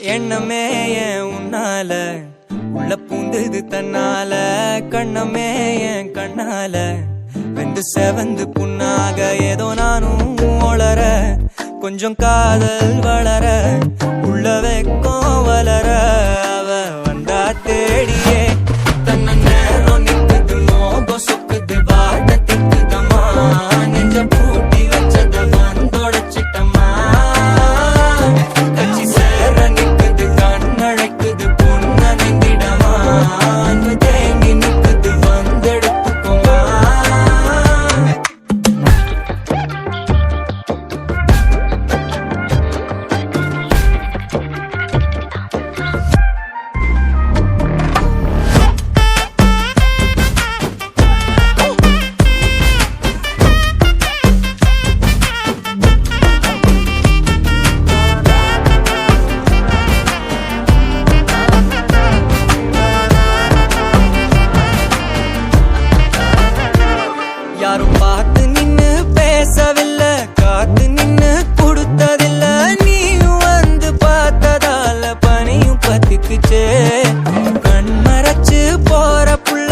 எண்ணமே ஏன் உன்னால உள்ள பூந்தது தன்னால கண்ணமே ஏன் கண்ணால வெந்து செவந்து புண்ணாக ஏதோ நானும் ஒளர கொஞ்சம் காதல் வளர உள்ள வெக்கம் வளர அவ வந்தா தேடியே தன்ன நேரம் நிக்குது மோகம் சொக்குது வாட திக்குதம்மா நெஞ்ச பூட்டி வச்சத வந்தொடச்சிட்டம்மா கட்சி சேர நிக்குது கண்ணழைக்குது பொண்ண நிந்திடமா அன்பு தேங்கி நிக்குது வந்தெடுத்துக்கோமா யாரும் பார்த்து நின்னு பேசவில்லை காத்து நின்னு கொடுத்ததில்ல நீயும் வந்து பார்த்ததால பனியும் பத்திக்குச்சே கண் மறைச்சு போற புள்ள